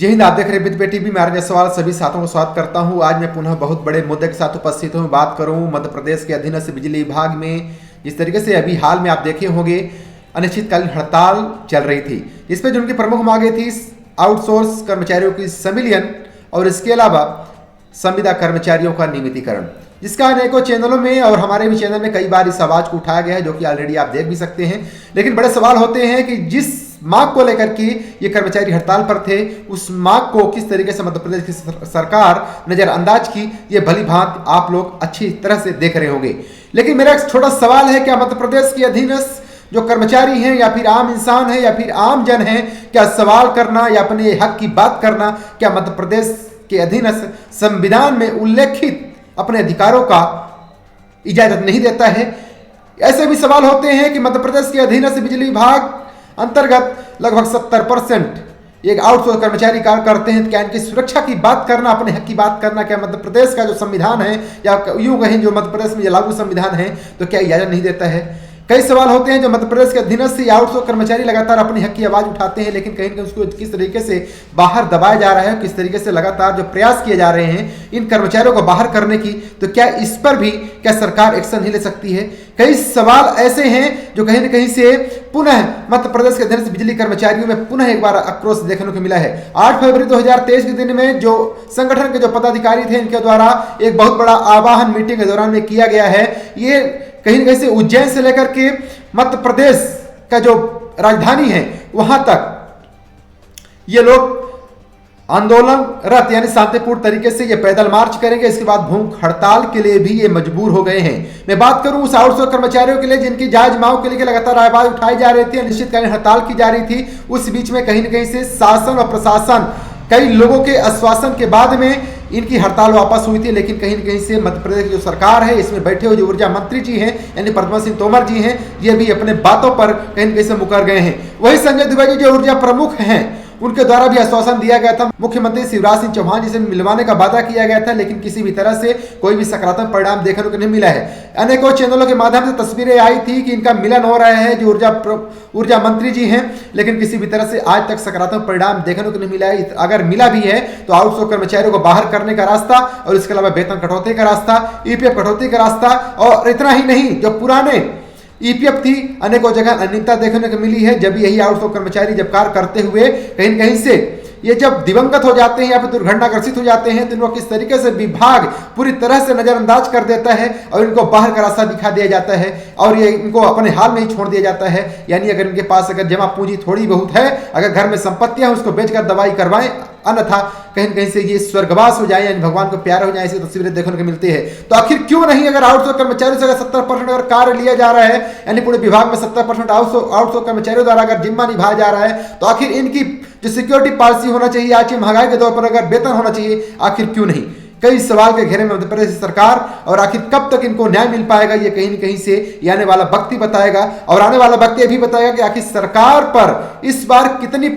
जय हिंद। आप देख रहे हैं विद पे टीवी। मैं आर्य सवाल सभी साथियों को स्वागत करता हूं। आज मैं पुनः बहुत बड़े मुद्दे के साथ उपस्थित हूं। बात करूं मध्य प्रदेश के अधीनस्थ बिजली विभाग में जिस तरीके से अभी हाल में आप देखे होंगे अनिश्चितकालीन हड़ताल चल रही थी। इस पर जो उनकी प्रमुख मांगे थी आउटसोर्स कर्मचारियों की संविलियन और इसके अलावा संविदा कर्मचारियों का नियमितीकरण, जिसका अनेकों चैनलों में और हमारे भी चैनल में कई बार इस आवाज को उठाया गया है, जो कि ऑलरेडी आप देख भी सकते हैं। लेकिन बड़े सवाल होते हैं कि जिस मांग को लेकर के ये कर्मचारी हड़ताल पर थे, उस मांग को किस तरीके से मध्य प्रदेश की सरकार नजरअंदाज की, ये भली भांति आप लोग अच्छी तरह से देख रहे होंगे। लेकिन मेरा एक छोटा सवाल है, क्या मध्य प्रदेश के अधीनस्थ जो कर्मचारी हैं या फिर आम इंसान है या फिर आम जन है, क्या सवाल करना या अपने हक की बात करना क्या मध्य प्रदेश के अधीनस्थ संविधान में उल्लेखित अपने अधिकारों का इजाजत नहीं देता है? ऐसे भी सवाल होते हैं कि मध्य प्रदेश के अधीनस्थ बिजली विभाग अंतर्गत लगभग 70% एक आउटसोर्स कर्मचारी कार्य करते हैं। क्या इनकी सुरक्षा की बात करना, अपने हक की बात करना, क्या मध्य प्रदेश का जो संविधान है या यूं कहें जो मध्य प्रदेश में लागू संविधान है, तो क्या इजाजत नहीं देता है? कई सवाल होते हैं जो मध्य प्रदेश के अधीनस्थ आउटसोर्स कर्मचारी लगातार अपनी हक की आवाज उठाते हैं, लेकिन कहीं ना उसको किस तरीके से बाहर दबाया जा रहा है, किस तरीके से लगातार जो प्रयास किए जा रहे हैं इन कर्मचारियों को बाहर करने की, तो क्या इस पर भी क्या सरकार एक्शन नहीं ले सकती है? कई सवाल ऐसे हैं जो कहीं ना कहीं से पुनः मध्य प्रदेश के अधीनस्थ बिजली कर्मचारियों में पुनः एक बार आक्रोश देखने को मिला है। 8 फरवरी 2023 के दिन में जो संगठन के जो पदाधिकारी थे, इनके द्वारा एक बहुत बड़ा आह्वान मीटिंग के दौरान में किया गया है। ये कहीं ना कहीं से उज्जैन से लेकर के मध्य प्रदेश का जो राजधानी है वहां तक ये लोग आंदोलनरत यानी शांतिपूर्ण तरीके से ये पैदल मार्च करेंगे। इसके बाद भूख हड़ताल के लिए भी ये मजबूर हो गए हैं। मैं बात करूं उस आउटसोर्स कर्मचारियों के लिए जिनकी जायज मांग के लिए लगातार आवाज उठाई जा रही थी, अनिश्चितकालीन हड़ताल की जा रही थी। उस बीच में कहीं ना कहीं से शासन और प्रशासन कई लोगों के आश्वासन के बाद में इनकी हड़ताल वापस हुई थी। लेकिन कहीं न कहीं से मध्य प्रदेश की जो सरकार है, इसमें बैठे हुए जो ऊर्जा मंत्री जी हैं यानी प्रद्युम्न सिंह तोमर जी हैं, ये भी अपने बातों पर कहीं न कहीं से मुकर गए हैं। वही संजय दुबे जी जो ऊर्जा प्रमुख हैं, उनके द्वारा भी आश्वासन दिया गया था, मुख्यमंत्री शिवराज सिंह चौहान जी से मिलवाने का वादा किया गया था, लेकिन किसी भी तरह से कोई भी सकारात्मक परिणाम देखने को नहीं मिला है। अनेकों चैनलों के माध्यम से तस्वीरें आई थी कि इनका मिलन हो रहा है जो ऊर्जा मंत्री जी हैं, लेकिन किसी भी तरह से आज तक सकारात्मक परिणाम देखने को नहीं मिला है। अगर मिला भी है तो आउटसोर्स कर्मचारियों को बाहर करने का रास्ता और इसके अलावा वेतन कटौती का रास्ता, ईपीएफ कटौती का रास्ता, और इतना ही नहीं, जो पुराने ईपीएफ थी अनेकों जगह अनियमितता देखने को मिली है। जब यही आउटसोर्स कर्मचारी जब कार्य करते हुए कहीं न कहीं से ये जब दिवंगत हो जाते हैं या फिर दुर्घटनाग्रसित हो जाते हैं, तो इनको किस तरीके से विभाग पूरी तरह से नजरअंदाज कर देता है और इनको बाहर का रास्ता दिखा दिया जाता है और ये इनको अपने हाल में ही छोड़ दिया जाता है। यानी अगर इनके पास अगर जमा पूंजी थोड़ी बहुत है, अगर घर में संपत्तियां हैं, उसको बेचकर दवाई करवाएं, अन्यथा कहीं न कहीं से ये स्वर्गवास हो जाए यानी भगवान को प्यार हो जाए, ऐसी तस्वीरें देखने को मिलती है। तो आखिर क्यों नहीं, अगर आउटसोर्स कर्मचारियों से अगर 70% अगर कार्य लिया जा रहा है, यानी पूरे विभाग में 70% आउटसोर्स कर्मचारियों द्वारा अगर जिम्मा निभाया जा रहा है, तो आखिर इनकी जो सिक्योरिटी पॉलिसी होना चाहिए, आज की महंगाई के दौर पर अगर वेतन होना चाहिए, आखिर क्यों नहीं? कई सवाल के घेरे में मध्य प्रदेश सरकार, और आखिर कब तक इनको न्याय मिल पाएगा, ये कहीं न कहीं से ये आने वाला वक्त ही बताएगा। और आने वाला वक्त ये भी बताएगा कि आखिर सरकार पर इस बार कितनी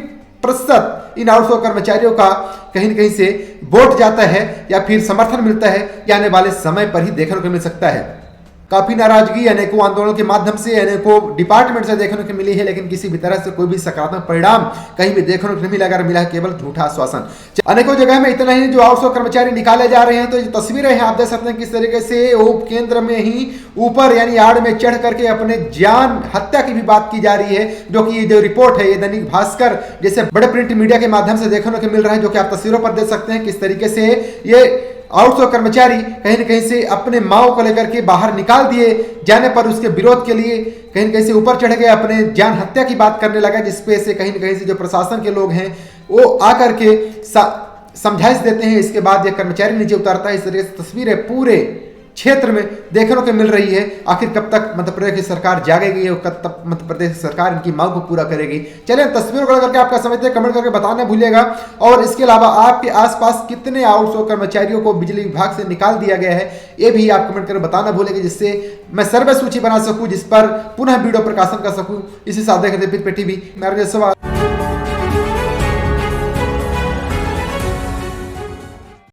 प्रतिशत इन आउटसोर्स कर्मचारियों का कहीं न कहीं से वोट जाता है या फिर समर्थन मिलता है, ये आने वाले समय पर ही देखने को मिल सकता है। काफी नाराजगी अनेकों आंदोलनों के माध्यम से अनेकों डिपार्टमेंट से देखने को मिली है, लेकिन किसी भी तरह से कोई भी सकारात्मक परिणाम कहीं भी देखने को नहीं मिला। अगर मिला है केवल झूठा आश्वासन। अनेकों जगह में इतना ही जो आउटसोर्स कर्मचारी निकाले जा रहे हैं, तो ये तस्वीरें हैं, आप देख सकते हैं किस तरीके से उप केंद्र में ही ऊपर यानी आड़ में चढ़ करके अपने जान हत्या की भी बात की जा रही है, जो कि ये जो रिपोर्ट है ये दैनिक भास्कर जैसे बड़े प्रिंट मीडिया के माध्यम से देखने को मिल रहा है, जो कि आप तस्वीरों पर देख सकते हैं किस तरीके से ये आउटसोर्स कर्मचारी कहीं न कहीं से अपने माओ को लेकर के बाहर निकाल दिए जाने पर उसके विरोध के लिए कहीं न कहीं से ऊपर चढ़ गए, अपने जान हत्या की बात करने लगा, जिसपे से कहीं न कहीं से जो प्रशासन के लोग हैं वो आकर के समझाइश देते हैं। इसके बाद ये कर्मचारी नीचे उतारता है। इस तरीके से तस्वीरें पूरे क्षेत्र में देखने को मिल रही है। आखिर कब तक मध्य प्रदेश की सरकार जागेगी और कब तक मध्य प्रदेश की सरकार इनकी मांग को पूरा करेगी? चलिए तस्वीरों को करके आपका समझते हैं, कमेंट करके बताना भूलिएगा। और इसके अलावा आपके आसपास कितने आउटसोर्स कर्मचारियों को बिजली विभाग से निकाल दिया गया है, ये भी आप कमेंट करके बताना भूलेंगे, जिससे मैं सर्वे सूची बना सकूं, जिस पर पुनः वीडियो प्रकाशन कर सकूं। इसी साथ देखते टीवी। मेरा सवाल